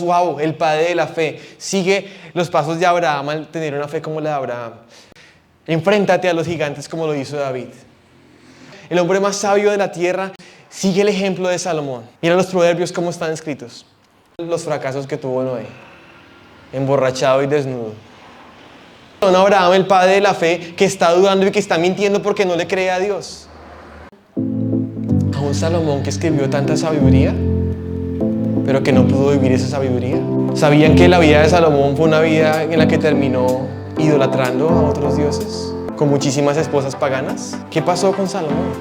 Wow, el padre de la fe. Sigue los pasos de Abraham al tener una fe como la de Abraham. Enfréntate a los gigantes como lo hizo David. El hombre más sabio de la tierra sigue el ejemplo de Salomón. Mira los proverbios cómo están escritos. Los fracasos que tuvo Noé, emborrachado y desnudo. Abraham, el padre de la fe, que está dudando y que está mintiendo porque no le cree a Dios. A un Salomón que escribió tanta sabiduría, pero que no pudo vivir esa sabiduría. ¿Sabían que la vida de Salomón fue una vida en la que terminó idolatrando a otros dioses? Con muchísimas esposas paganas. ¿Qué pasó con Salomón?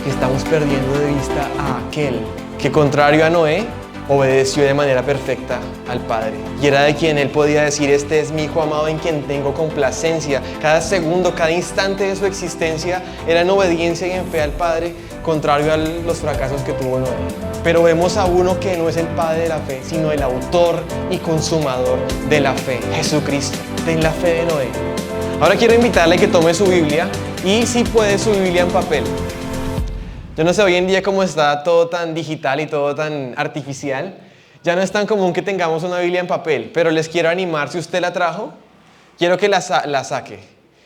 Estamos perdiendo de vista a aquel que, contrario a Noé, obedeció de manera perfecta al Padre. Y era de quien él podía decir: este es mi hijo amado en quien tengo complacencia. Cada segundo, cada instante de su existencia era en obediencia y en fe al Padre, contrario a los fracasos que tuvo Noé. Pero vemos a uno que no es el padre de la fe, sino el autor y consumador de la fe, Jesucristo. Ten la fe de Noé. Ahora quiero invitarle a que tome su Biblia, y si puede, su Biblia en papel. Yo no sé, hoy en día como está todo tan digital y todo tan artificial, ya no es tan común que tengamos una Biblia en papel, pero les quiero animar, si usted la trajo, quiero que la saque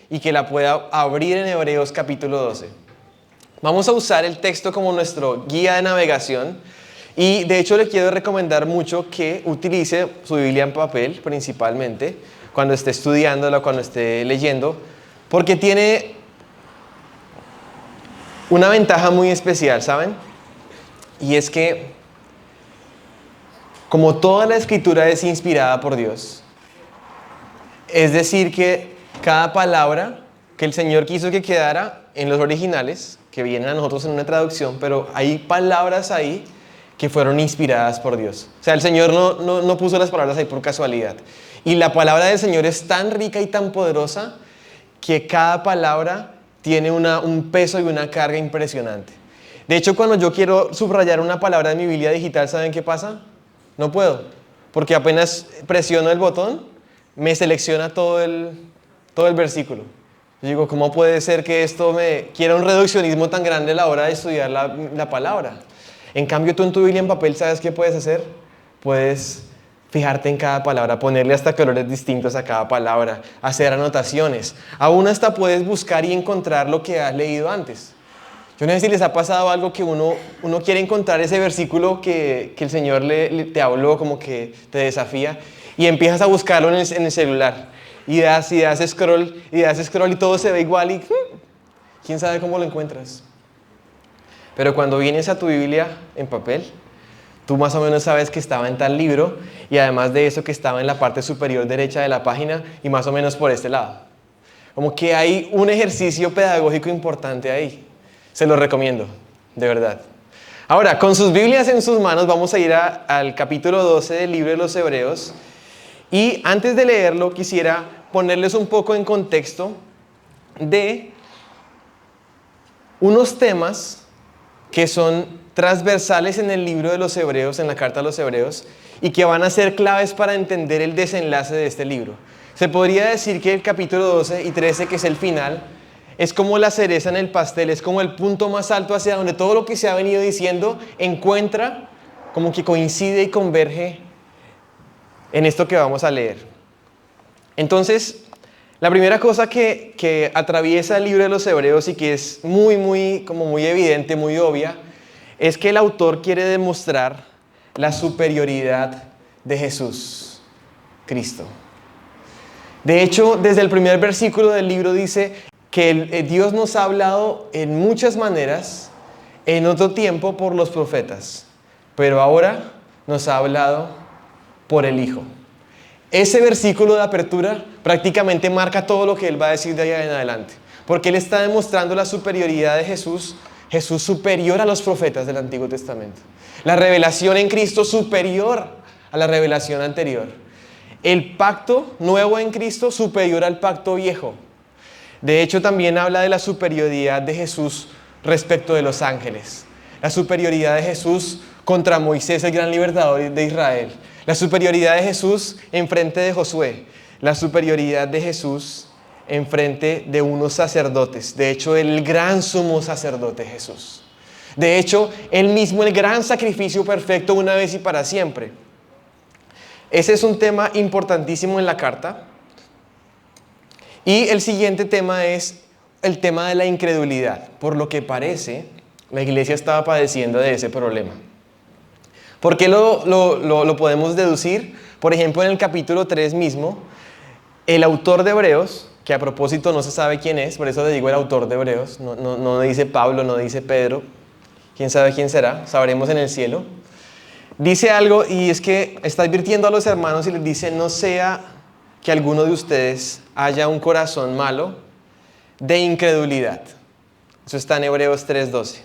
y que la pueda abrir en Hebreos capítulo 12. Vamos a usar el texto como nuestro guía de navegación, y de hecho le quiero recomendar mucho que utilice su Biblia en papel principalmente cuando esté estudiándola, cuando esté leyendo, porque tiene una ventaja muy especial, ¿saben? Y es que, como toda la escritura es inspirada por Dios, es decir que cada palabra que el Señor quiso que quedara en los originales, que vienen a nosotros en una traducción, pero hay palabras ahí que fueron inspiradas por Dios. O sea, el Señor no puso las palabras ahí por casualidad. Y la palabra del Señor es tan rica y tan poderosa que cada palabra tiene un peso y una carga impresionante. De hecho, cuando yo quiero subrayar una palabra en mi Biblia digital, ¿saben qué pasa? No puedo, porque apenas presiono el botón, me selecciona todo el versículo. Yo digo, ¿cómo puede ser que esto me quiera un reduccionismo tan grande a la hora de estudiar la palabra? En cambio, tú en tu Biblia en papel, ¿sabes qué puedes hacer? Puedes fijarte en cada palabra, ponerle hasta colores distintos a cada palabra, hacer anotaciones. Aún hasta puedes buscar y encontrar lo que has leído antes. Yo no sé si les ha pasado algo que uno quiere encontrar ese versículo que el Señor te habló, como que te desafía, y empiezas a buscarlo en el celular. Y das scroll, y todo se ve igual, y quién sabe cómo lo encuentras. Pero cuando vienes a tu Biblia en papel, tú más o menos sabes que estaba en tal libro, y además de eso que estaba en la parte superior derecha de la página y más o menos por este lado. Como que hay un ejercicio pedagógico importante ahí. Se lo recomiendo, de verdad. Ahora, con sus Biblias en sus manos, vamos a ir al capítulo 12 del libro de los Hebreos. Y antes de leerlo, quisiera ponerles un poco en contexto de unos temas que son transversales en el libro de los Hebreos, en la carta a los Hebreos, y que van a ser claves para entender el desenlace de este libro. Se podría decir que el capítulo 12 y 13, que es el final, es como la cereza en el pastel, es como el punto más alto hacia donde todo lo que se ha venido diciendo encuentra, como que coincide y converge en esto que vamos a leer. Entonces, la primera cosa que atraviesa el libro de los Hebreos y que es muy evidente, muy obvia, es que el autor quiere demostrar la superioridad de Jesús, Cristo. De hecho, desde el primer versículo del libro dice que Dios nos ha hablado en muchas maneras, en otro tiempo por los profetas, pero ahora nos ha hablado por el Hijo. Ese versículo de apertura prácticamente marca todo lo que él va a decir de ahí en adelante, porque él está demostrando la superioridad de Jesús superior a los profetas del Antiguo Testamento. La revelación en Cristo superior a la revelación anterior. El pacto nuevo en Cristo superior al pacto viejo. De hecho, también habla de la superioridad de Jesús respecto de los ángeles. La superioridad de Jesús contra Moisés, el gran libertador de Israel. La superioridad de Jesús en frente de Josué. La superioridad de Jesús en frente de unos sacerdotes. De hecho, el gran sumo sacerdote Jesús. De hecho, Él mismo, el gran sacrificio perfecto una vez y para siempre. Ese es un tema importantísimo en la carta. Y el siguiente tema es el tema de la incredulidad. Por lo que parece, la iglesia estaba padeciendo de ese problema. ¿Por qué lo podemos deducir? Por ejemplo, en el capítulo 3 mismo, el autor de Hebreos, que a propósito no se sabe quién es, por eso le digo el autor de Hebreos, no dice Pablo, no dice Pedro, quién sabe quién será, sabremos en el cielo. Dice algo y es que está advirtiendo a los hermanos y les dice: no sea que alguno de ustedes haya un corazón malo de incredulidad. Eso está en Hebreos 3:12.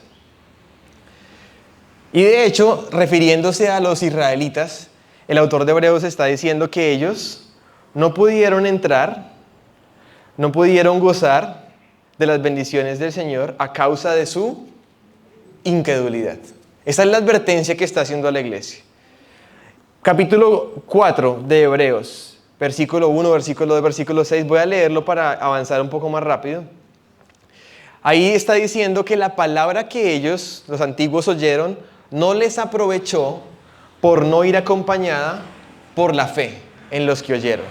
Y de hecho, refiriéndose a los israelitas, el autor de Hebreos está diciendo que ellos no pudieron entrar, no pudieron gozar de las bendiciones del Señor a causa de su incredulidad. Esa es la advertencia que está haciendo a la iglesia. Capítulo 4 de Hebreos, versículo 1, versículo 2, versículo 6. Voy a leerlo para avanzar un poco más rápido. Ahí está diciendo que la palabra que ellos, los antiguos, oyeron, no les aprovechó por no ir acompañada por la fe en los que oyeron.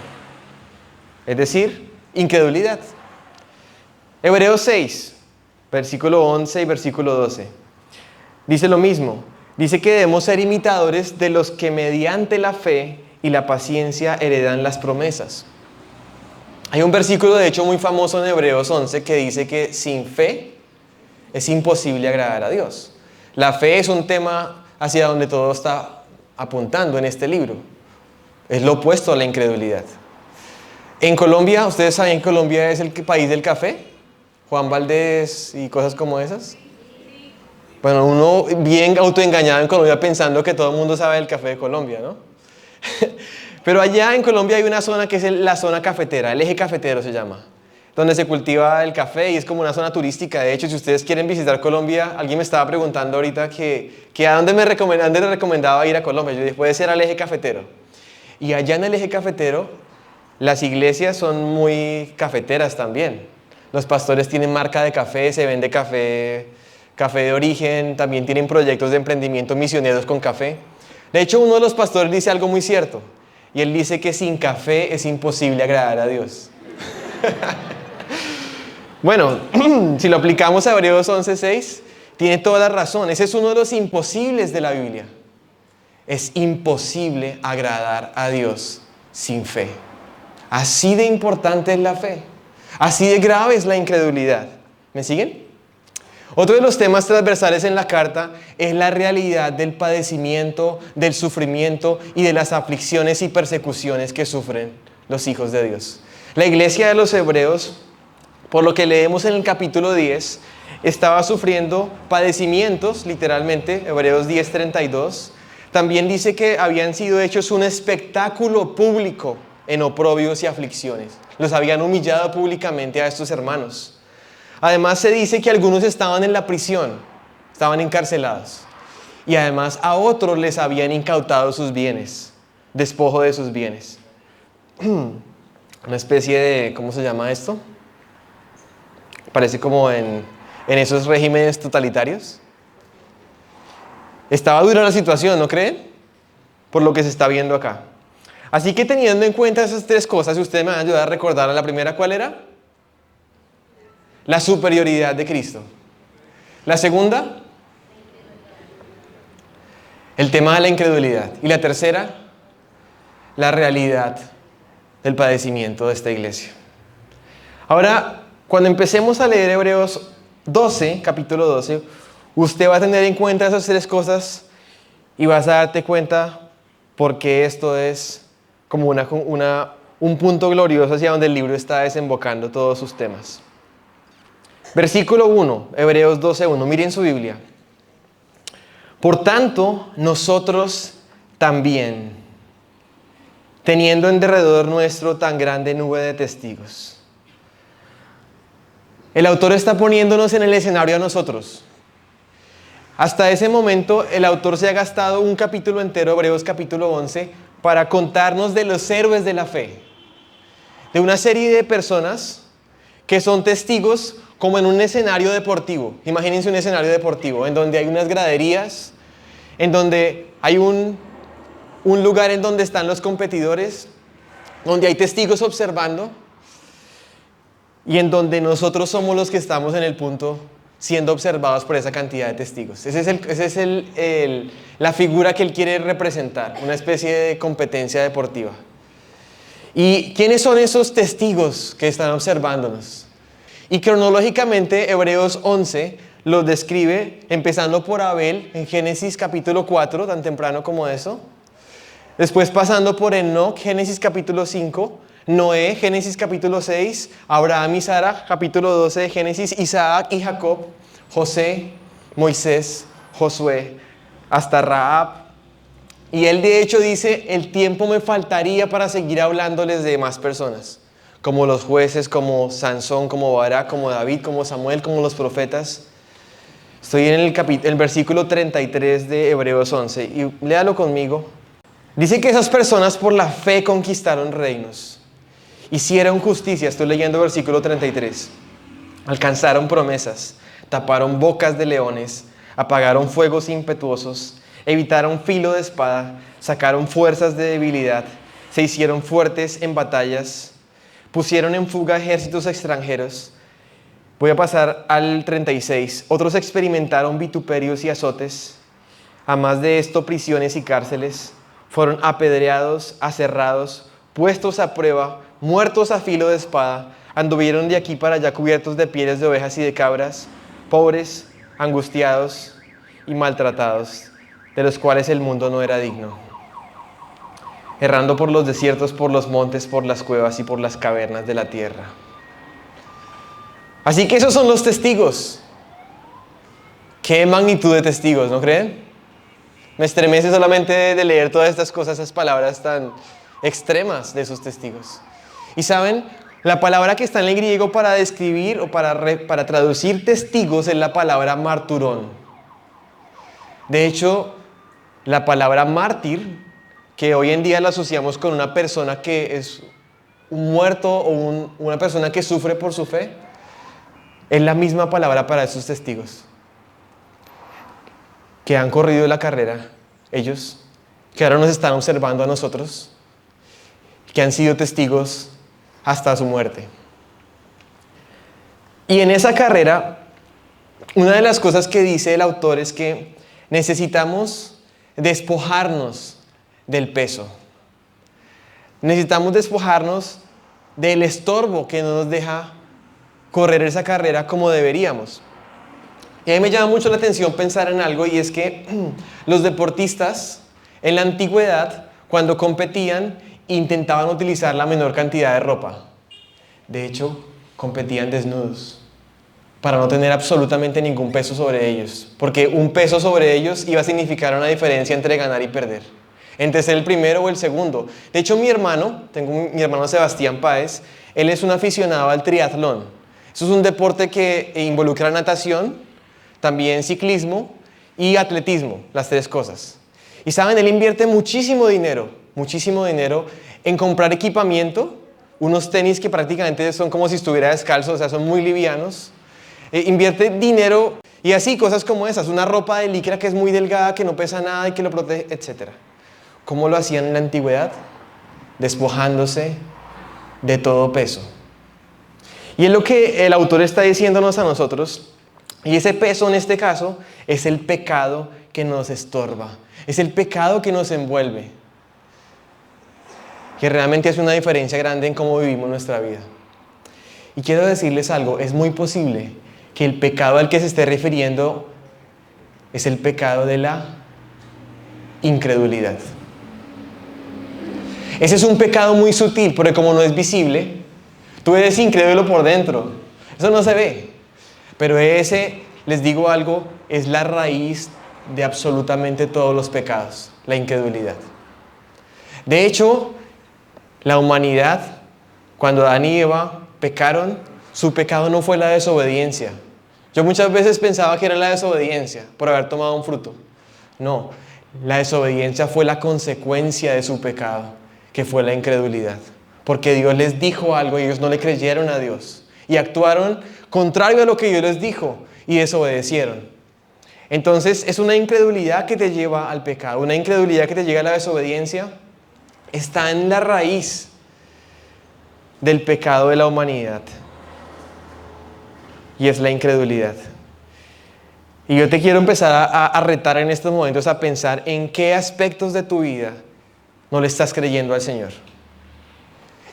Es decir, incredulidad. Hebreos 6, versículo 11 y versículo 12. Dice lo mismo. Dice que debemos ser imitadores de los que mediante la fe y la paciencia heredan las promesas. Hay un versículo de hecho muy famoso en Hebreos 11 que dice que sin fe es imposible agradar a Dios. La fe es un tema hacia donde todo está apuntando en este libro. Es lo opuesto a la incredulidad. En Colombia, ¿ustedes saben que Colombia es el país del café? Juan Valdez y cosas como esas. Bueno, uno bien autoengañado en Colombia pensando que todo el mundo sabe del café de Colombia, ¿no? Pero allá en Colombia hay una zona que es la zona cafetera, el eje cafetero se llama, donde se cultiva el café y es como una zona turística. De hecho, si ustedes quieren visitar Colombia, alguien me estaba preguntando ahorita que a dónde le recomendaba ir a Colombia. Yo dije, puede ser al eje cafetero. Y allá en el eje cafetero, las iglesias son muy cafeteras también. Los pastores tienen marca de café, se vende café de origen, también tienen proyectos de emprendimiento misioneros con café. De hecho, uno de los pastores dice algo muy cierto, y él dice que sin café es imposible agradar a Dios. Bueno, si lo aplicamos a Hebreos 11:6, tiene toda la razón. Ese es uno de los imposibles de la Biblia. Es imposible agradar a Dios sin fe. Así de importante es la fe. Así de grave es la incredulidad. ¿Me siguen? Otro de los temas transversales en la carta es la realidad del padecimiento, del sufrimiento y de las aflicciones y persecuciones que sufren los hijos de Dios. La iglesia de los Hebreos, por lo que leemos en el capítulo 10, estaba sufriendo padecimientos, literalmente, Hebreos 10:32. También dice que habían sido hechos un espectáculo público en oprobios y aflicciones. Los habían humillado públicamente a estos hermanos. Además se dice que algunos estaban en la prisión, estaban encarcelados. Y además a otros les habían incautado sus bienes, despojo de sus bienes. Una especie de, ¿cómo se llama esto? Parece como en esos regímenes totalitarios. Estaba dura la situación, ¿no creen? Por lo que se está viendo acá. Así que teniendo en cuenta esas tres cosas, ustedes me van a ayudar a recordar. La primera, ¿cuál era? La superioridad de Cristo. La segunda, el tema de la incredulidad. Y la tercera, la realidad del padecimiento de esta iglesia. Ahora, cuando empecemos a leer Hebreos 12, capítulo 12, usted va a tener en cuenta esas tres cosas y vas a darte cuenta por qué esto es como un punto glorioso hacia donde el libro está desembocando todos sus temas. Versículo 1, Hebreos 12:1. Miren su Biblia. Por tanto, nosotros también, teniendo en derredor nuestro tan grande nube de testigos. El autor está poniéndonos en el escenario a nosotros. Hasta ese momento, el autor se ha gastado un capítulo entero, Hebreos capítulo 11, para contarnos de los héroes de la fe. De una serie de personas que son testigos como en un escenario deportivo. Imagínense un escenario deportivo en donde hay unas graderías, en donde hay un lugar en donde están los competidores, donde hay testigos observando y en donde nosotros somos los que estamos en el punto siendo observados por esa cantidad de testigos. Esa es la figura que él quiere representar, una especie de competencia deportiva. ¿Y quiénes son esos testigos que están observándonos? Y cronológicamente Hebreos 11 los describe empezando por Abel en Génesis capítulo 4, tan temprano como eso. Después pasando por Enoc, Génesis capítulo 5, Noé, Génesis capítulo 6, Abraham y Sara, capítulo 12 de Génesis, Isaac y Jacob, José, Moisés, Josué, hasta Rahab. Y él de hecho dice, el tiempo me faltaría para seguir hablándoles de más personas, como los jueces, como Sansón, como Barak, como David, como Samuel, como los profetas. Estoy en el versículo 33 de Hebreos 11 y léalo conmigo. Dice que esas personas por la fe conquistaron reinos, hicieron justicia, estoy leyendo versículo 33, alcanzaron promesas, taparon bocas de leones, apagaron fuegos impetuosos, evitaron filo de espada, sacaron fuerzas de debilidad, se hicieron fuertes en batallas, pusieron en fuga ejércitos extranjeros. Voy a pasar al 36. Otros experimentaron vituperios y azotes, a más de esto prisiones y cárceles. Fueron apedreados, aserrados, puestos a prueba, muertos a filo de espada, anduvieron de aquí para allá cubiertos de pieles de ovejas y de cabras, pobres, angustiados y maltratados, de los cuales el mundo no era digno, errando por los desiertos, por los montes, por las cuevas y por las cavernas de la tierra. Así que esos son los testigos. ¿Qué magnitud de testigos, no creen? Me estremece solamente de leer todas estas cosas, esas palabras tan extremas de esos testigos. Y saben, la palabra que está en el griego para describir o para traducir testigos es la palabra marturón. De hecho, la palabra mártir, que hoy en día la asociamos con una persona que es un muerto o una persona que sufre por su fe, es la misma palabra para esos testigos que han corrido la carrera, ellos, que ahora nos están observando a nosotros, que han sido testigos hasta su muerte. Y en esa carrera, una de las cosas que dice el autor es que necesitamos despojarnos del peso. Necesitamos despojarnos del estorbo que no nos deja correr esa carrera como deberíamos. Y a mí me llama mucho la atención pensar en algo, y es que los deportistas en la antigüedad, cuando competían, intentaban utilizar la menor cantidad de ropa. De hecho, competían desnudos para no tener absolutamente ningún peso sobre ellos, porque un peso sobre ellos iba a significar una diferencia entre ganar y perder, entre ser el primero o el segundo. De hecho, mi hermano Sebastián Páez, él es un aficionado al triatlón. Eso es un deporte que involucra natación, también ciclismo y atletismo, las tres cosas. Y saben, él invierte muchísimo dinero en comprar equipamiento, unos tenis que prácticamente son como si estuviera descalzo, o sea, son muy livianos. Invierte dinero y así, cosas como esas, una ropa de licra que es muy delgada, que no pesa nada y que lo protege, etc. ¿Cómo lo hacían en la antigüedad? Despojándose de todo peso. Y es lo que el autor está diciéndonos a nosotros. Y ese peso en este caso es el pecado que nos estorba, es el pecado que nos envuelve, que realmente hace una diferencia grande en cómo vivimos nuestra vida. Y quiero decirles algo, es muy posible que el pecado al que se esté refiriendo es el pecado de la incredulidad. Ese es un pecado muy sutil, porque como no es visible, tú eres incrédulo por dentro, eso no se ve. Pero ese, les digo algo, es la raíz de absolutamente todos los pecados, la incredulidad. De hecho, la humanidad, cuando Adán y Eva pecaron, su pecado no fue la desobediencia. Yo muchas veces pensaba que era la desobediencia por haber tomado un fruto. No, la desobediencia fue la consecuencia de su pecado, que fue la incredulidad. Porque Dios les dijo algo y ellos no le creyeron a Dios. y actuaron contrario a lo que Dios les dijo y desobedecieron. Entonces es una incredulidad que te lleva al pecado, una incredulidad que te lleva a la desobediencia. Está en la raíz del pecado de la humanidad y es la incredulidad. Y yo te quiero empezar a retar en estos momentos a pensar en qué aspectos de tu vida no le estás creyendo al Señor.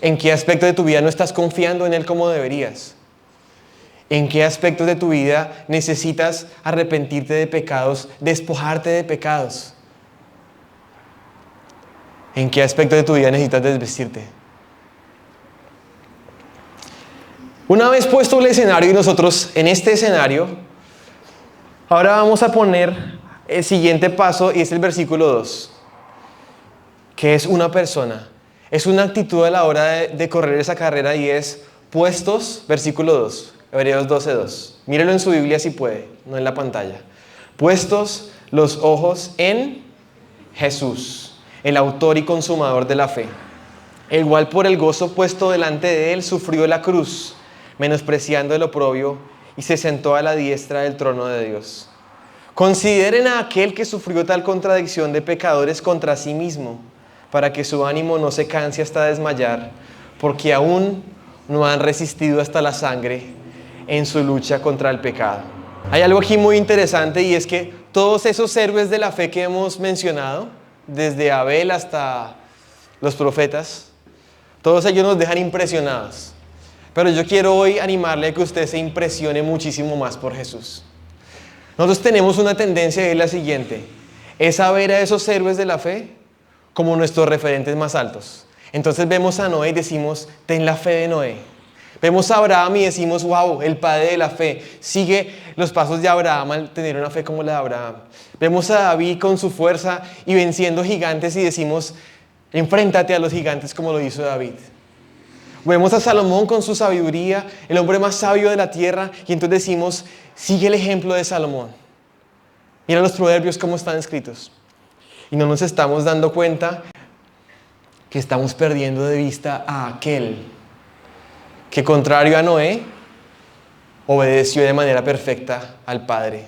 ¿En qué aspecto de tu vida no estás confiando en Él como deberías? ¿En qué aspectos de tu vida necesitas arrepentirte de pecados, despojarte de pecados? ¿En qué aspecto de tu vida necesitas desvestirte? Una vez puesto el escenario y nosotros en este escenario, ahora vamos a poner el siguiente paso y es el versículo 2, que es una persona. Es una actitud a la hora de correr esa carrera y es puestos, versículo 2, Hebreos 12:2. Mírelo en su Biblia si puede, no en la pantalla. Puestos los ojos en Jesús, el autor y consumador de la fe, el cual por el gozo puesto delante de él sufrió la cruz, menospreciando el oprobio, y se sentó a la diestra del trono de Dios. Consideren a aquel que sufrió tal contradicción de pecadores contra sí mismo, para que su ánimo no se canse hasta desmayar, porque aún no han resistido hasta la sangre en su lucha contra el pecado. Hay algo aquí muy interesante y es que todos esos héroes de la fe que hemos mencionado, desde Abel hasta los profetas, todos ellos nos dejan impresionados. Pero yo quiero hoy animarle a que usted se impresione muchísimo más por Jesús. Nosotros tenemos una tendencia y es la siguiente, es a ver a esos héroes de la fe como nuestros referentes más altos. Entonces vemos a Noé y decimos, ten la fe de Noé. Vemos a Abraham y decimos, wow, el padre de la fe. Sigue los pasos de Abraham al tener una fe como la de Abraham. Vemos a David con su fuerza y venciendo gigantes y decimos, enfréntate a los gigantes como lo hizo David. Vemos a Salomón con su sabiduría, el hombre más sabio de la tierra, y entonces decimos, sigue el ejemplo de Salomón. Mira los proverbios cómo están escritos. Y no nos estamos dando cuenta que estamos perdiendo de vista a aquel que, contrario a Noé, obedeció de manera perfecta al Padre.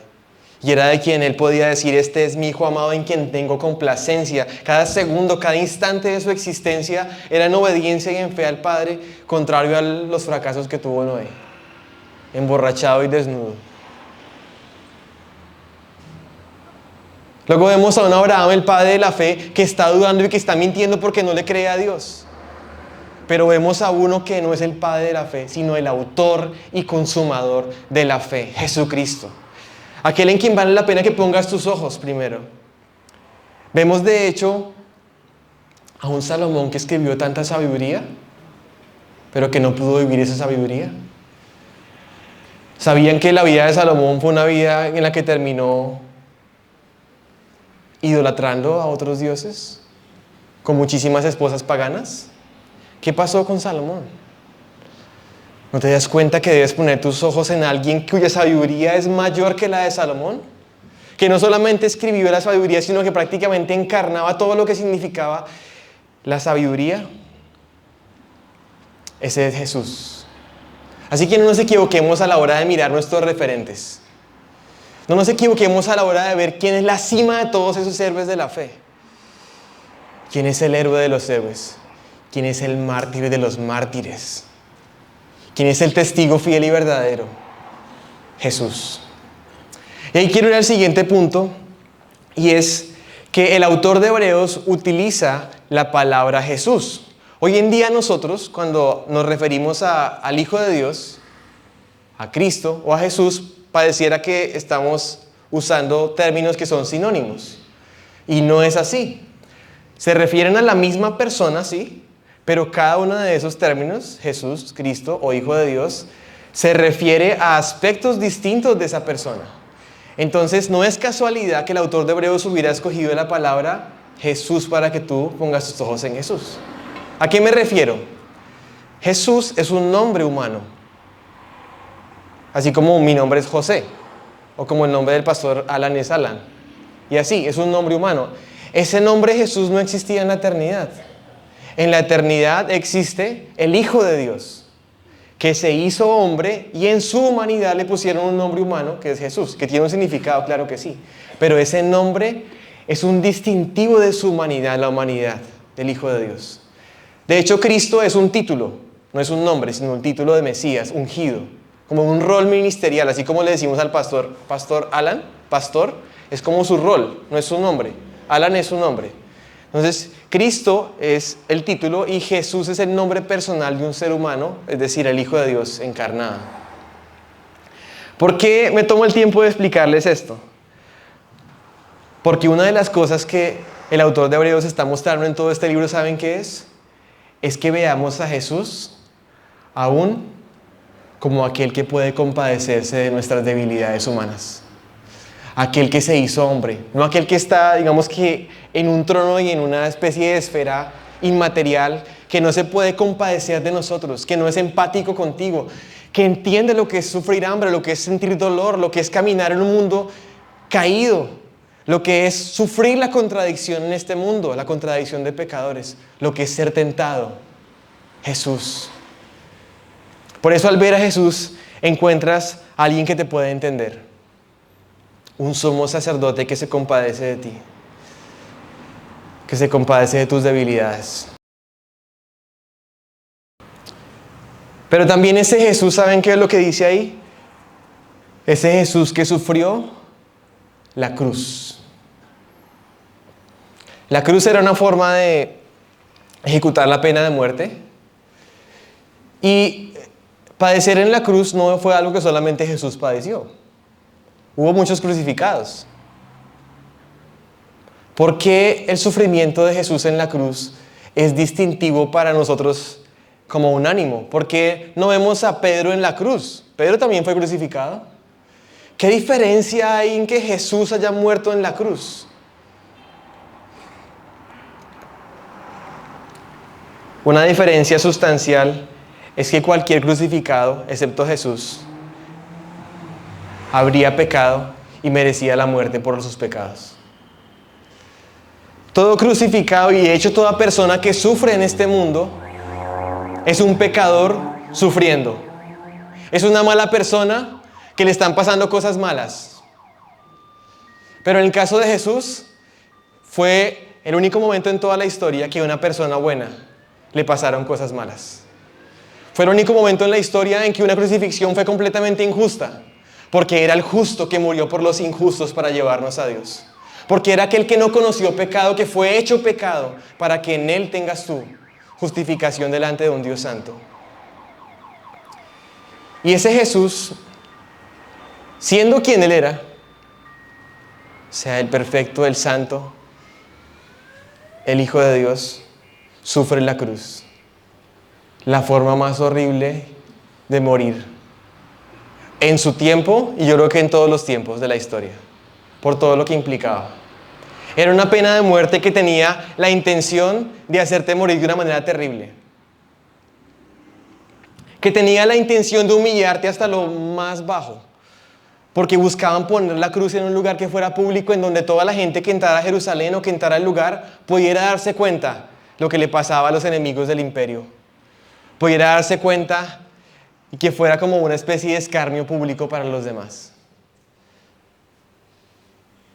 Y era de quien él podía decir, este es mi hijo amado en quien tengo complacencia. Cada segundo, cada instante de su existencia era en obediencia y en fe al Padre, contrario a los fracasos que tuvo Noé, emborrachado y desnudo. Luego vemos a un Abraham, el padre de la fe, que está dudando y que está mintiendo porque no le cree a Dios. Pero vemos a uno que no es el padre de la fe, sino el autor y consumador de la fe, Jesucristo. Aquel en quien vale la pena que pongas tus ojos primero. Vemos de hecho a un Salomón que escribió tanta sabiduría, pero que no pudo vivir esa sabiduría. ¿Sabían que la vida de Salomón fue una vida en la que terminó idolatrando a otros dioses, con muchísimas esposas paganas? ¿Qué pasó con Salomón? ¿No te das cuenta que debes poner tus ojos en alguien cuya sabiduría es mayor que la de Salomón? Que no solamente escribió la sabiduría, sino que prácticamente encarnaba todo lo que significaba la sabiduría. Ese es Jesús. Así que no nos equivoquemos a la hora de mirar nuestros referentes. No nos equivoquemos a la hora de ver quién es la cima de todos esos héroes de la fe. ¿Quién es el héroe de los héroes? ¿Quién es el mártir de los mártires? ¿Quién es el testigo fiel y verdadero? Jesús. Y ahí quiero ir al siguiente punto, y es que el autor de Hebreos utiliza la palabra Jesús. Hoy en día nosotros, cuando nos referimos al Hijo de Dios, a Cristo o a Jesús, pareciera que estamos usando términos que son sinónimos. Y no es así. Se refieren a la misma persona, sí, pero cada uno de esos términos, Jesús, Cristo o Hijo de Dios, se refiere a aspectos distintos de esa persona. Entonces, no es casualidad que el autor de Hebreos hubiera escogido la palabra Jesús para que tú pongas tus ojos en Jesús. ¿A qué me refiero? Jesús es un nombre humano. Así como mi nombre es José, o como el nombre del pastor Alan es Alan. Y así, es un nombre humano. Ese nombre Jesús no existía en la eternidad. En la eternidad existe el Hijo de Dios, que se hizo hombre y en su humanidad le pusieron un nombre humano que es Jesús, que tiene un significado, claro que sí, pero ese nombre es un distintivo de su humanidad, la humanidad del Hijo de Dios. De hecho, Cristo es un título, no es un nombre, sino un título de Mesías, ungido, como un rol ministerial, así como le decimos al pastor, Pastor Alan, pastor, es como su rol, no es su nombre. Alan es su nombre. Entonces, Cristo es el título y Jesús es el nombre personal de un ser humano, es decir, el Hijo de Dios encarnado. ¿Por qué me tomo el tiempo de explicarles esto? Porque una de las cosas que el autor de Hebreos está mostrando en todo este libro, ¿saben qué es? Es que veamos a Jesús aún como aquel que puede compadecerse de nuestras debilidades humanas. Aquel que se hizo hombre, no aquel que está, digamos que en un trono y en una especie de esfera inmaterial, que no se puede compadecer de nosotros, que no es empático contigo, que entiende lo que es sufrir hambre, lo que es sentir dolor, lo que es caminar en un mundo caído, lo que es sufrir la contradicción en este mundo, la contradicción de pecadores, lo que es ser tentado. Jesús. Por eso al ver a Jesús encuentras a alguien que te puede entender. Un sumo sacerdote que se compadece de ti, que se compadece de tus debilidades. Pero también ese Jesús, ¿saben qué es lo que dice ahí? Ese Jesús que sufrió la cruz. La cruz era una forma de ejecutar la pena de muerte. Y padecer en la cruz no fue algo que solamente Jesús padeció. Hubo muchos crucificados. ¿Por qué el sufrimiento de Jesús en la cruz es distintivo para nosotros como un ánimo? ¿Por qué no vemos a Pedro en la cruz? Pedro también fue crucificado. ¿Qué diferencia hay en que Jesús haya muerto en la cruz? Una diferencia sustancial es que cualquier crucificado, excepto Jesús, habría pecado y merecía la muerte por sus pecados. Todo crucificado y de hecho toda persona que sufre en este mundo es un pecador sufriendo. Es una mala persona que le están pasando cosas malas. Pero en el caso de Jesús, fue el único momento en toda la historia que a una persona buena le pasaron cosas malas. Fue el único momento en la historia en que una crucifixión fue completamente injusta. Porque era el justo que murió por los injustos para llevarnos a Dios. Porque era aquel que no conoció pecado, que fue hecho pecado, para que en él tengas tu justificación delante de un Dios santo. Y ese Jesús, siendo quien él era, o sea, el perfecto, el santo, el Hijo de Dios, sufre la cruz. La forma más horrible de morir. En su tiempo, y yo creo que en todos los tiempos de la historia, por todo lo que implicaba. Era una pena de muerte que tenía la intención de hacerte morir de una manera terrible. Que tenía la intención de humillarte hasta lo más bajo. Porque buscaban poner la cruz en un lugar que fuera público, en donde toda la gente que entrara a Jerusalén o que entrara al lugar pudiera darse cuenta lo que le pasaba a los enemigos del imperio. Pudiera darse cuenta y que fuera como una especie de escarnio público para los demás.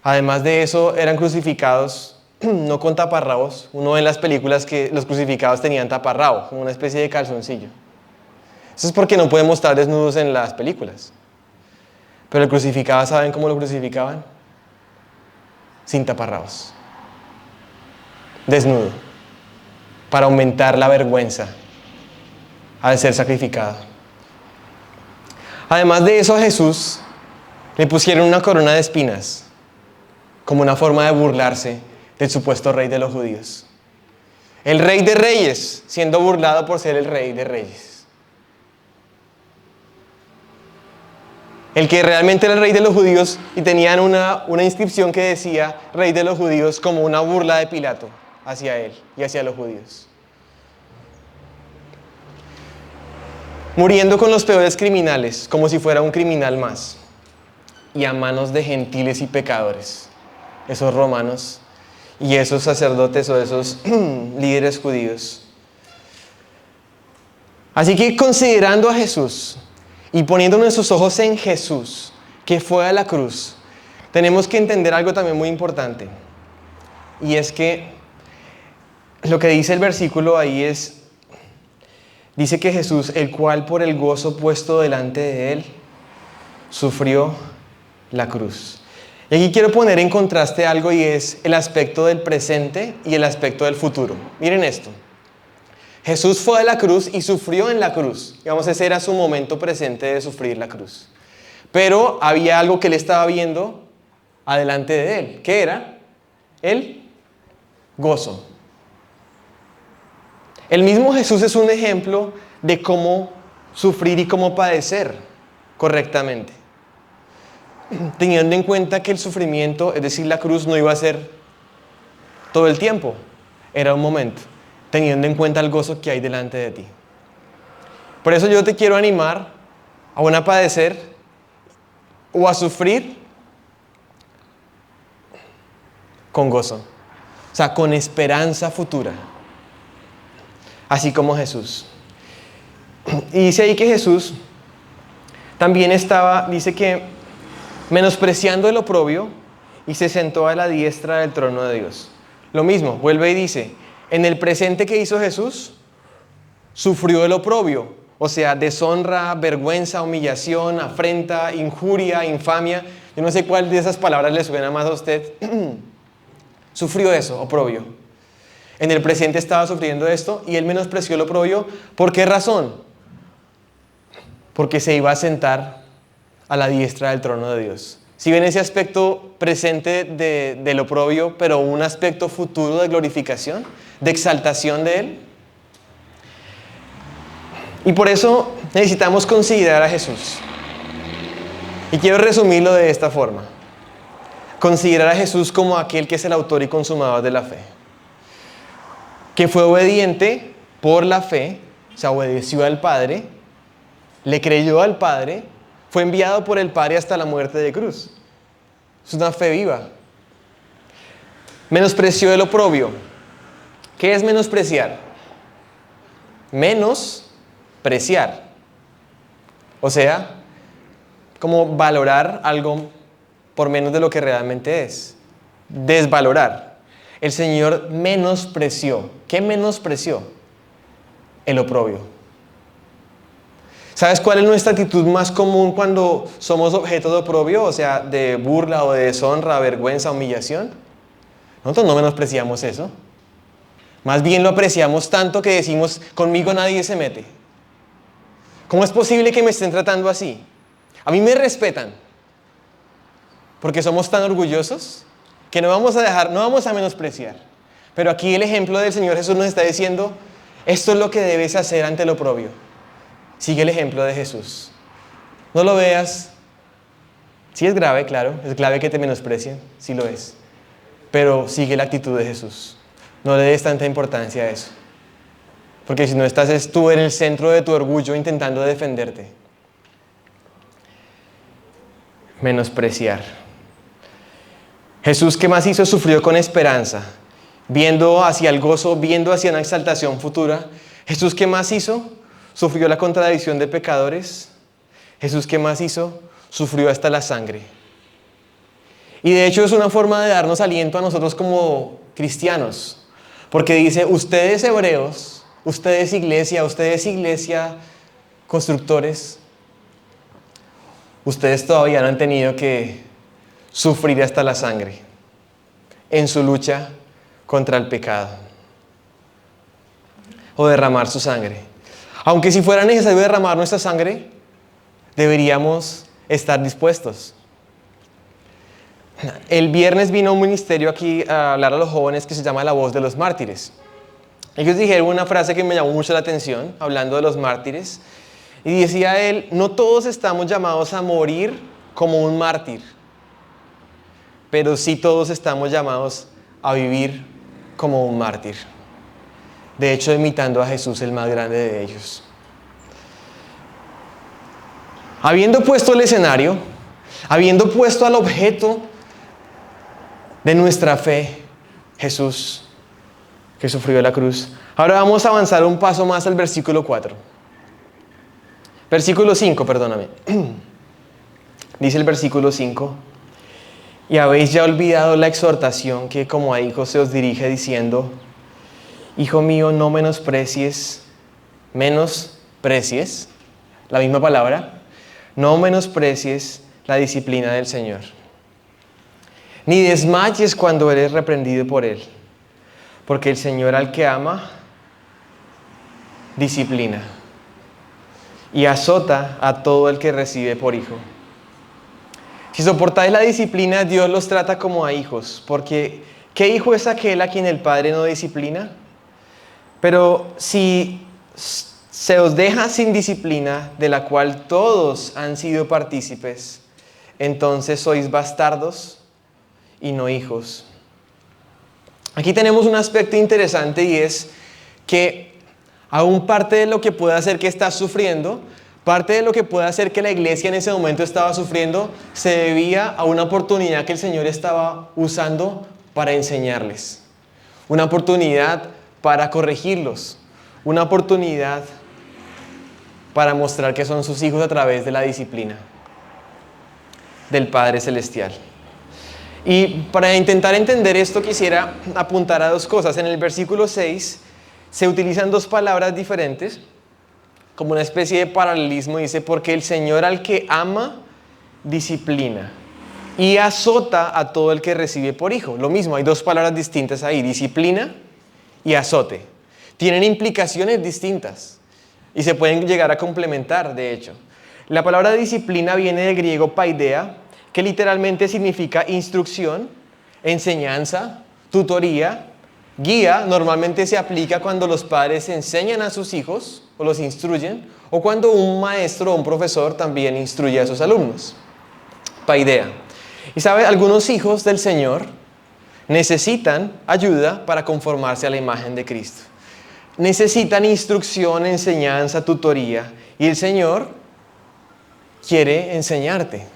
Además de eso, eran crucificados no con taparrabos. Uno ve en las películas que los crucificados tenían taparrabo, como una especie de calzoncillo. Eso es porque no pueden mostrar desnudos en las películas. Pero el crucificado, ¿saben cómo lo crucificaban? Sin taparrabos. Desnudo. Para aumentar la vergüenza al ser sacrificado. Además de eso, a Jesús le pusieron una corona de espinas como una forma de burlarse del supuesto rey de los judíos. El rey de reyes, siendo burlado por ser el rey de reyes. El que realmente era el rey de los judíos y tenían una inscripción que decía rey de los judíos como una burla de Pilato hacia él y hacia los judíos. Muriendo con los peores criminales, como si fuera un criminal más, y a manos de gentiles y pecadores, esos romanos y esos sacerdotes o esos líderes judíos. Así que considerando a Jesús y poniendo nuestros ojos en Jesús, que fue a la cruz, tenemos que entender algo también muy importante. Y es que lo que dice el versículo ahí dice que Jesús, el cual por el gozo puesto delante de él, sufrió la cruz. Y aquí quiero poner en contraste algo, y es el aspecto del presente y el aspecto del futuro. Miren esto. Jesús fue a la cruz y sufrió en la cruz. Digamos, ese era su momento presente de sufrir la cruz. Pero había algo que él estaba viendo adelante de él. ¿Qué era? El gozo. El mismo Jesús es un ejemplo de cómo sufrir y cómo padecer correctamente. Teniendo en cuenta que el sufrimiento, es decir, la cruz, no iba a ser todo el tiempo. Era un momento. Teniendo en cuenta el gozo que hay delante de ti. Por eso yo te quiero animar a padecer o a sufrir con gozo. O sea, con esperanza futura. Así como Jesús. Y dice ahí que Jesús también dice que menospreciando el oprobio, y se sentó a la diestra del trono de Dios. Lo mismo, vuelve y dice, en el presente que hizo Jesús, sufrió el oprobio, o sea, deshonra, vergüenza, humillación, afrenta, injuria, infamia. Yo no sé cuál de esas palabras le suena más a usted. Sufrió eso, oprobio. En el presente estaba sufriendo esto y él menospreció el oprobio. ¿Por qué razón? Porque se iba a sentar a la diestra del trono de Dios. Si ven ese aspecto presente del oprobio, pero un aspecto futuro de glorificación, de exaltación de él. Y por eso necesitamos considerar a Jesús. Y quiero resumirlo de esta forma. Considerar a Jesús como aquel que es el autor y consumador de la fe. Que fue obediente por la fe, o sea, obedeció al Padre, le creyó al Padre, fue enviado por el Padre hasta la muerte de cruz. Es una fe viva. Menospreció el oprobio. ¿Qué es menospreciar? Menospreciar. O sea, como valorar algo por menos de lo que realmente es. Desvalorar. El Señor menospreció. ¿Qué menospreció? El oprobio. ¿Sabes cuál es nuestra actitud más común cuando somos objeto de oprobio? O sea, de burla o de deshonra, vergüenza, humillación. Nosotros no menospreciamos eso. Más bien lo apreciamos tanto que decimos, conmigo nadie se mete. ¿Cómo es posible que me estén tratando así? A mí me respetan. Porque somos tan orgullosos que no vamos a menospreciar. Pero aquí el ejemplo del Señor Jesús nos está diciendo, esto es lo que debes hacer ante el oprobio. Sigue el ejemplo de Jesús. No lo veas. Sí es grave, claro. Es grave que te menosprecien. Sí lo es. Pero sigue la actitud de Jesús. No le des tanta importancia a eso. Porque si no estás tú en el centro de tu orgullo intentando defenderte. Menospreciar. Jesús, ¿qué más hizo? Sufrió con esperanza. Viendo hacia el gozo, viendo hacia una exaltación futura. Jesús, ¿qué más hizo? Sufrió la contradicción de pecadores. Jesús, ¿qué más hizo? Sufrió hasta la sangre. Y de hecho es una forma de darnos aliento a nosotros como cristianos. Porque dice, ustedes hebreos, ustedes iglesia constructores, ustedes todavía no han tenido que sufrir hasta la sangre en su lucha contra el pecado. O derramar su sangre. Aunque si fuera necesario derramar nuestra sangre, deberíamos estar dispuestos. El viernes vino un ministerio aquí a hablar a los jóvenes que se llama La Voz de los Mártires. Ellos dijeron una frase que me llamó mucho la atención, hablando de los mártires. Y decía él, no todos estamos llamados a morir como un mártir, pero sí todos estamos llamados a vivir como un mártir. De hecho, imitando a Jesús, el más grande de ellos. Habiendo puesto el escenario, habiendo puesto al objeto de nuestra fe, Jesús, que sufrió la cruz. Ahora vamos a avanzar un paso más al versículo 4. Versículo 5, perdóname. Dice el versículo 5: y habéis ya olvidado la exhortación que como a hijos se os dirige diciendo: hijo mío, no menosprecies, la misma palabra, no menosprecies la disciplina del Señor, ni desmayes cuando eres reprendido por Él, porque el Señor al que ama, disciplina, y azota a todo el que recibe por hijo. Si soportáis la disciplina, Dios los trata como a hijos, porque ¿qué hijo es aquel a quien el Padre no disciplina? Pero si se os deja sin disciplina, de la cual todos han sido partícipes, entonces sois bastardos y no hijos. Aquí tenemos un aspecto interesante, y es que aún parte de lo que puede hacer que estás sufriendo, parte de lo que puede hacer que la iglesia en ese momento estaba sufriendo, se debía a una oportunidad que el Señor estaba usando para enseñarles. Una oportunidad para corregirlos. Una oportunidad para mostrar que son sus hijos a través de la disciplina del Padre Celestial. Y para intentar entender esto, quisiera apuntar a dos cosas. En el versículo 6 se utilizan dos palabras diferentes, como una especie de paralelismo. Dice: porque el Señor al que ama, disciplina, y azota a todo el que recibe por hijo. Lo mismo, hay dos palabras distintas ahí: disciplina y azote. Tienen implicaciones distintas y se pueden llegar a complementar, de hecho. La palabra disciplina viene del griego paideia, que literalmente significa instrucción, enseñanza, tutoría, guía. Normalmente se aplica cuando los padres enseñan a sus hijos o los instruyen, o cuando un maestro o un profesor también instruye a sus alumnos. Paideia. Y sabe, algunos hijos del Señor necesitan ayuda para conformarse a la imagen de Cristo. Necesitan instrucción, enseñanza, tutoría, y el Señor quiere enseñarte.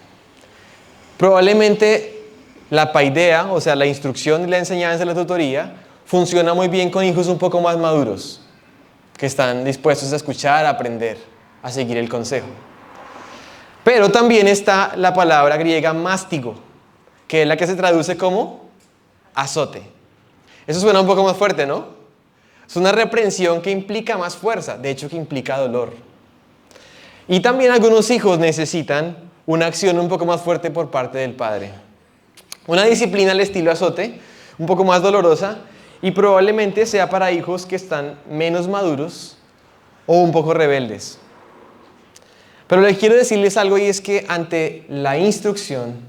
Probablemente la paideia, o sea, la instrucción, la enseñanza, la tutoría, funciona muy bien con hijos un poco más maduros, que están dispuestos a escuchar, a aprender, a seguir el consejo. Pero también está la palabra griega mástigo, que es la que se traduce como azote. Eso suena un poco más fuerte, ¿no? Es una reprensión que implica más fuerza, de hecho que implica dolor. Y también algunos hijos necesitan una acción un poco más fuerte por parte del padre. Una disciplina al estilo azote, un poco más dolorosa, y probablemente sea para hijos que están menos maduros o un poco rebeldes. Pero les quiero decirles algo, y es que ante la instrucción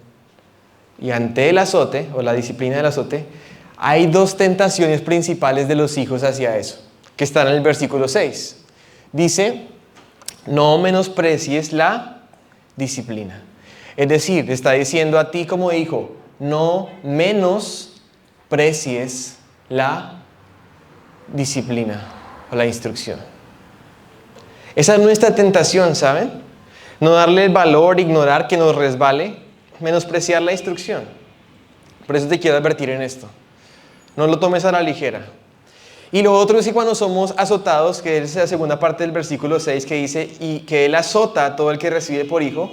y ante el azote, o la disciplina del azote, hay dos tentaciones principales de los hijos hacia eso, que están en el versículo 6. Dice: no menosprecies la disciplina. Es decir, te está diciendo a ti como hijo: no menosprecies la disciplina o la instrucción. Esa es nuestra tentación, ¿saben? No darle el valor, ignorar, que nos resbale, menospreciar la instrucción. Por eso te quiero advertir en esto. No lo tomes a la ligera. Y lo otro es que cuando somos azotados, que es la segunda parte del versículo 6, que dice: y que Él azota a todo el que recibe por hijo.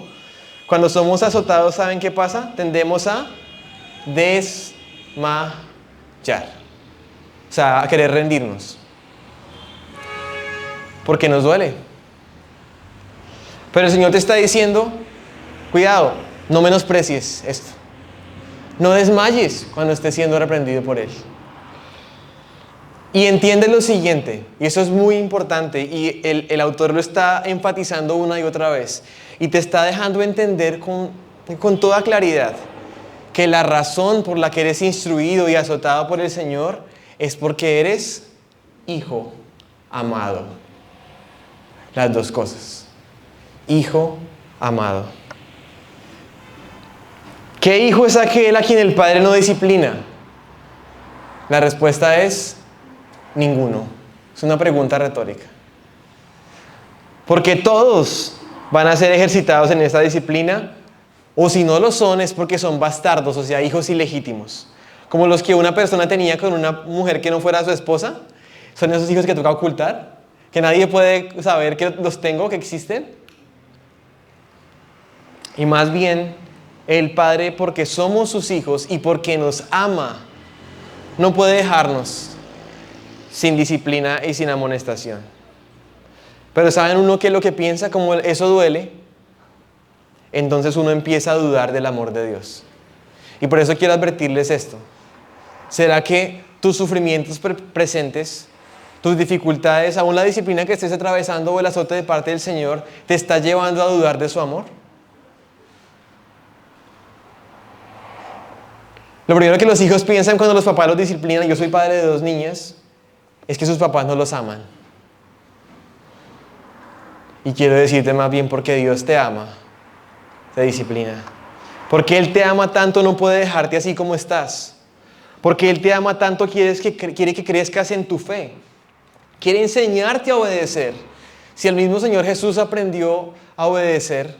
Cuando somos azotados, ¿saben qué pasa? Tendemos a desmayar. O sea, a querer rendirnos. Porque nos duele. Pero el Señor te está diciendo: cuidado, no menosprecies esto. No desmayes cuando estés siendo reprendido por Él. Y entiende lo siguiente, y eso es muy importante, y el autor lo está enfatizando una y otra vez, y te está dejando entender con toda claridad que la razón por la que eres instruido y azotado por el Señor es porque eres hijo amado. Las dos cosas. Hijo amado. ¿Qué hijo es aquel a quien el Padre no disciplina? La respuesta es: ninguno. Es una pregunta retórica. Porque todos van a ser ejercitados en esta disciplina, o si no lo son es porque son bastardos, o sea, hijos ilegítimos. Como los que una persona tenía con una mujer que no fuera su esposa. Son esos hijos que toca ocultar, que nadie puede saber que los tengo, que existen. Y más bien, el Padre, porque somos sus hijos y porque nos ama, no puede dejarnos sin disciplina y sin amonestación. Pero ¿saben uno qué es lo que piensa? Como eso duele, entonces uno empieza a dudar del amor de Dios. Y por eso quiero advertirles esto. ¿Será que tus sufrimientos presentes, tus dificultades, aún la disciplina que estés atravesando o el azote de parte del Señor, te está llevando a dudar de su amor? Lo primero que los hijos piensan cuando los papás los disciplinan, yo soy padre de 2 niñas, es que sus papás no los aman. Y quiero decirte más bien, porque Dios te ama, te disciplina. Porque Él te ama tanto, no puede dejarte así como estás. Porque Él te ama tanto, quiere que crezcas en tu fe. Quiere enseñarte a obedecer. Si el mismo Señor Jesús aprendió a obedecer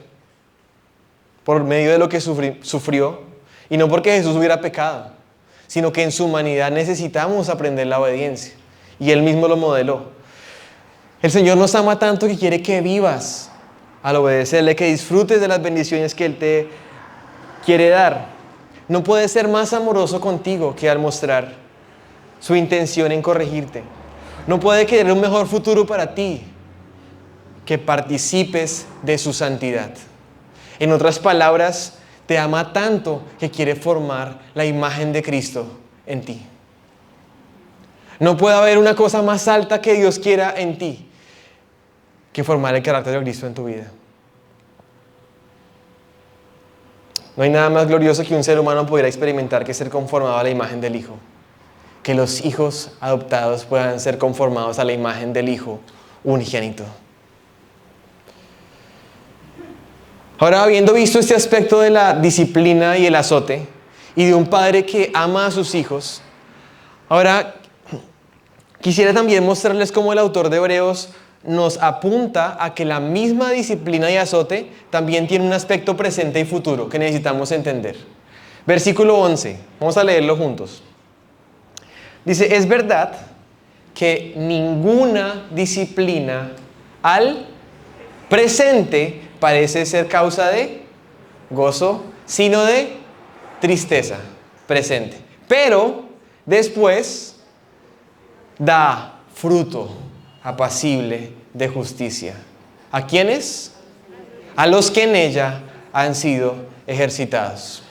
por medio de lo que sufrió, y no porque Jesús hubiera pecado, sino que en su humanidad necesitamos aprender la obediencia. Y Él mismo lo modeló. El Señor nos ama tanto que quiere que vivas al obedecerle, que disfrutes de las bendiciones que Él te quiere dar. No puede ser más amoroso contigo que al mostrar su intención en corregirte. No puede querer un mejor futuro para ti que participes de su santidad. En otras palabras, te ama tanto que quiere formar la imagen de Cristo en ti. No puede haber una cosa más alta que Dios quiera en ti que formar el carácter de Cristo en tu vida. No hay nada más glorioso que un ser humano pudiera experimentar que ser conformado a la imagen del Hijo. Que los hijos adoptados puedan ser conformados a la imagen del Hijo unigénito. Ahora, habiendo visto este aspecto de la disciplina y el azote, y de un padre que ama a sus hijos, ahora quisiera también mostrarles cómo el autor de Hebreos nos apunta a que la misma disciplina y azote también tiene un aspecto presente y futuro que necesitamos entender. Versículo 11, vamos a leerlo juntos. Dice, es verdad que ninguna disciplina al presente parece ser causa de gozo, sino de tristeza presente. Pero después da fruto apacible de justicia. ¿A quiénes? A los que en ella han sido ejercitados.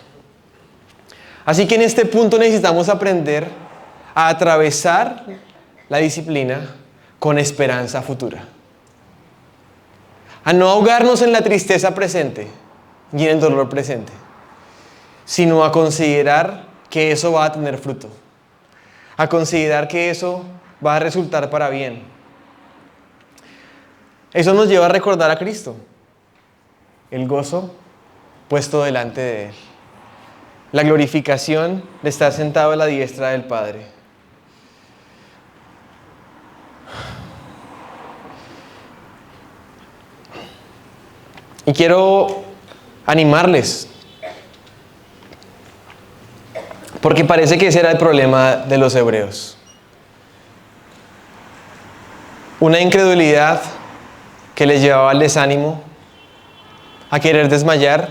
Así que en este punto necesitamos aprender a atravesar la disciplina con esperanza futura. A no ahogarnos en la tristeza presente y en el dolor presente, sino a considerar que eso va a tener fruto. A considerar que eso va a resultar para bien. Eso nos lleva a recordar a Cristo, el gozo puesto delante de Él, la glorificación de estar sentado a la diestra del Padre. Y quiero animarles, porque parece que ese era el problema de los hebreos. Una incredulidad que les llevaba al desánimo, a querer desmayar,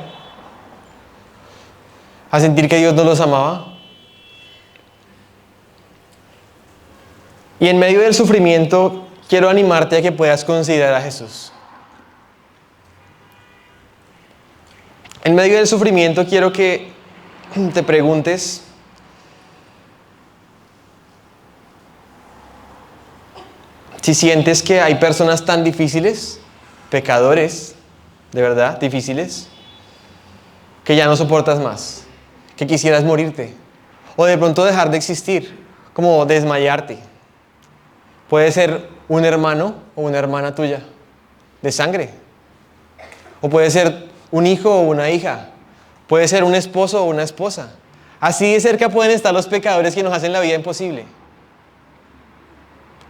a sentir que Dios no los amaba. Y en medio del sufrimiento, quiero animarte a que puedas considerar a Jesús. En medio del sufrimiento, quiero que te preguntes, si sientes que hay personas tan difíciles, pecadores, de verdad, difíciles, que ya no soportas más, que quisieras morirte, o de pronto dejar de existir, como desmayarte. Puede ser un hermano o una hermana tuya, de sangre, o puede ser un hijo o una hija, puede ser un esposo o una esposa. Así de cerca pueden estar los pecadores que nos hacen la vida imposible.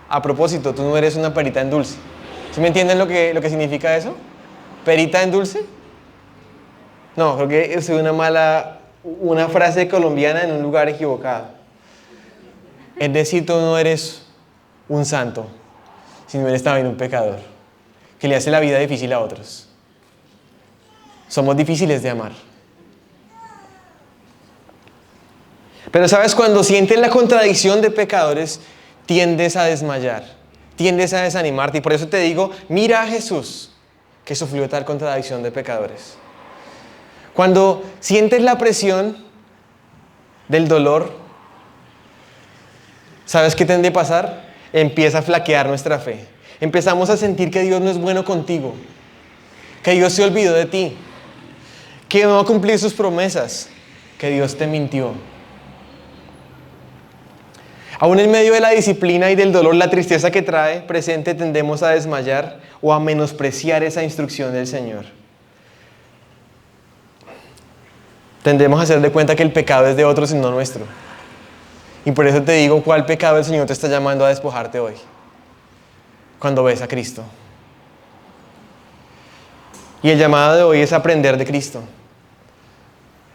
A propósito, tú no eres una perita en dulce. ¿Sí me entienden lo que significa eso? ¿Perita en dulce? No, creo que es una frase colombiana en un lugar equivocado. Es decir, tú no eres un santo, sino eres también un pecador, que le hace la vida difícil a otros. somos difíciles de amar. Pero sabes, cuando sientes la contradicción de pecadores, tiendes a desmayar, tiendes a desanimarte. Y por eso te digo, mira a Jesús, que sufrió tal contradicción de pecadores. Cuando sientes la presión del dolor, ¿sabes qué tiende a pasar? Empieza a flaquear nuestra fe. Empezamos a sentir que Dios no es bueno contigo, que Dios se olvidó de ti, que no va a cumplir sus promesas, que Dios te mintió. Aún en medio de la disciplina y del dolor, la tristeza que trae presente, tendemos a desmayar o a menospreciar esa instrucción del Señor. Tendemos a hacer de cuenta que el pecado es de otros y no nuestro. Y por eso te digo, ¿cuál pecado el Señor te está llamando a despojarte hoy? Cuando ves a Cristo. Y el llamado de hoy es aprender de Cristo.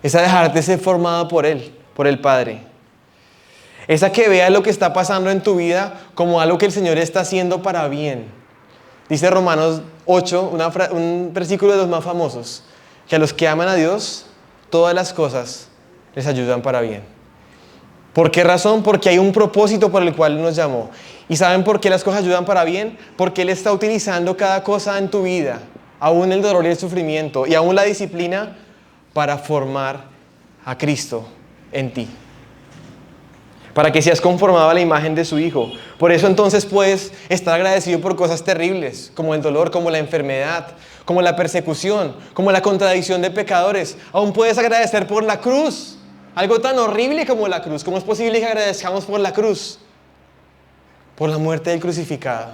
Es a dejarte ser formado por Él, por el Padre. Es a que veas lo que está pasando en tu vida como algo que el Señor está haciendo para bien. Dice Romanos 8, un versículo de los más famosos, que a los que aman a Dios, todas las cosas les ayudan para bien. ¿Por qué razón? Porque hay un propósito por el cual Él nos llamó. ¿Y saben por qué las cosas ayudan para bien? Porque Él está utilizando cada cosa en tu vida, aún el dolor y el sufrimiento, y aún la disciplina, para formar a Cristo en ti. Para que seas conformado a la imagen de su Hijo. Por eso entonces puedes estar agradecido por cosas terribles, como el dolor, como la enfermedad, como la persecución, como la contradicción de pecadores. Aún puedes agradecer por la cruz. Algo tan horrible como la cruz. ¿Cómo es posible que agradezcamos por la cruz? Por la muerte del crucificado.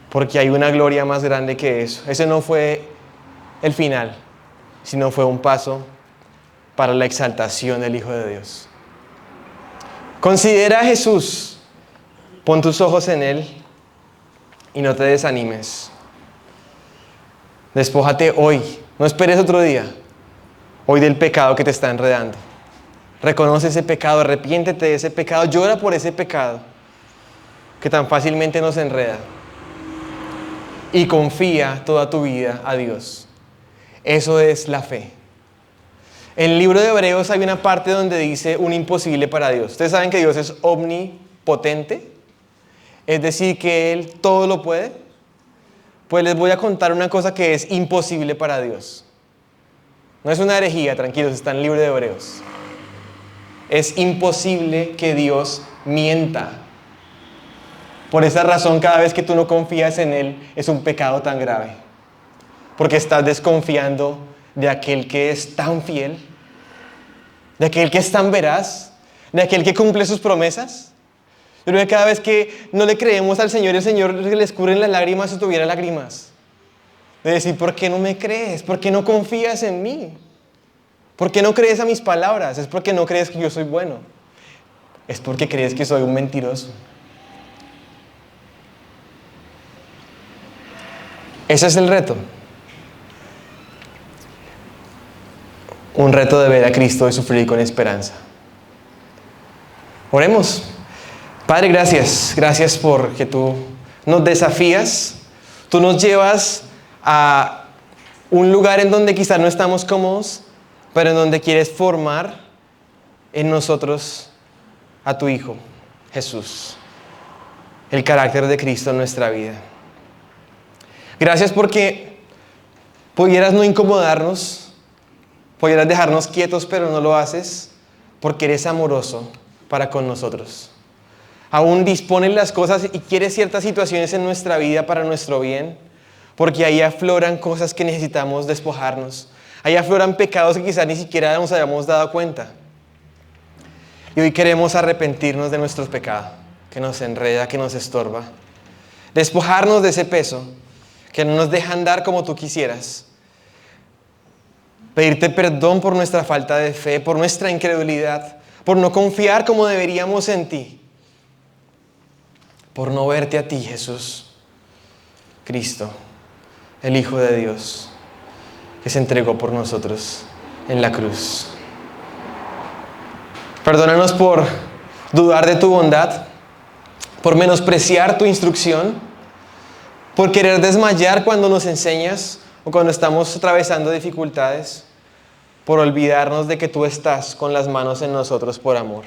Porque hay una gloria más grande que eso. Ese no fue el final, sino fue un paso para la exaltación del Hijo de Dios. Considera a Jesús, pon tus ojos en Él y no te desanimes. Despójate hoy, no esperes otro día, hoy del pecado que te está enredando. Reconoce ese pecado, arrepiéntete de ese pecado, llora por ese pecado que tan fácilmente nos enreda y confía toda tu vida a Dios. Eso es la fe. En el libro de Hebreos hay una parte donde dice un imposible para Dios. Ustedes saben que Dios es omnipotente, es decir, que Él todo lo puede. Pues les voy a contar una cosa que es imposible para Dios. No es una herejía, tranquilos, está en el libro de Hebreos. Es imposible que Dios mienta. Por esa razón, cada vez que tú no confías en Él, es un pecado tan grave. Porque estás desconfiando de aquel que es tan fiel, de aquel que es tan veraz, de aquel que cumple sus promesas. Yo creo que cada vez que no le creemos al Señor, el Señor le escurren las lágrimas si tuviera lágrimas. De decir, ¿por qué no me crees? ¿Por qué no confías en mí? ¿Por qué no crees a mis palabras? Es porque no crees que yo soy bueno. Es porque crees que soy un mentiroso. Ese es el reto. Un reto de ver a Cristo y sufrir con esperanza. Oremos. Padre, gracias. Gracias porque tú nos desafías. Tú nos llevas a un lugar en donde quizás no estamos cómodos, pero en donde quieres formar en nosotros a tu Hijo, Jesús. El carácter de Cristo en nuestra vida. Gracias porque pudieras no incomodarnos, pudieras dejarnos quietos, pero no lo haces porque eres amoroso para con nosotros. Aún dispones las cosas y quieres ciertas situaciones en nuestra vida para nuestro bien, porque ahí afloran cosas que necesitamos despojarnos. Ahí afloran pecados que quizás ni siquiera nos habíamos dado cuenta. Y hoy queremos arrepentirnos de nuestros pecados, que nos enreda, que nos estorba. Despojarnos de ese peso que no nos deja andar como tú quisieras. Pedirte perdón por nuestra falta de fe, por nuestra incredulidad, por no confiar como deberíamos en ti, por no verte a ti, Jesús, Cristo, el Hijo de Dios, que se entregó por nosotros en la cruz. Perdónanos por dudar de tu bondad, por menospreciar tu instrucción, por querer desmayar cuando nos enseñas, o cuando estamos atravesando dificultades, por olvidarnos de que tú estás con las manos en nosotros por amor.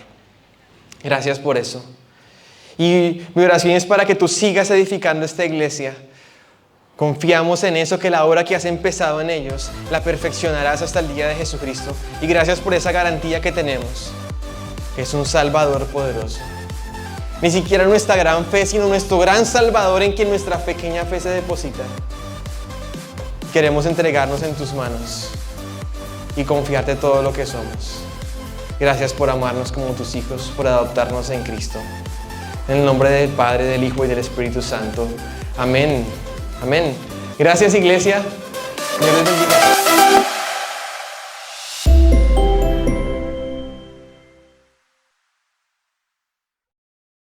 Gracias por eso. Y mi oración es para que tú sigas edificando esta iglesia. Confiamos en eso, que la obra que has empezado en ellos la perfeccionarás hasta el día de Jesucristo. Y gracias por esa garantía que tenemos, que es un Salvador poderoso. Ni siquiera nuestra gran fe, sino nuestro gran Salvador en quien nuestra pequeña fe se deposita. Queremos entregarnos en tus manos y confiarte todo lo que somos. Gracias por amarnos como tus hijos, por adoptarnos en Cristo. En el nombre del Padre, del Hijo y del Espíritu Santo. Amén. Amén. Gracias, iglesia. Dios les bendiga.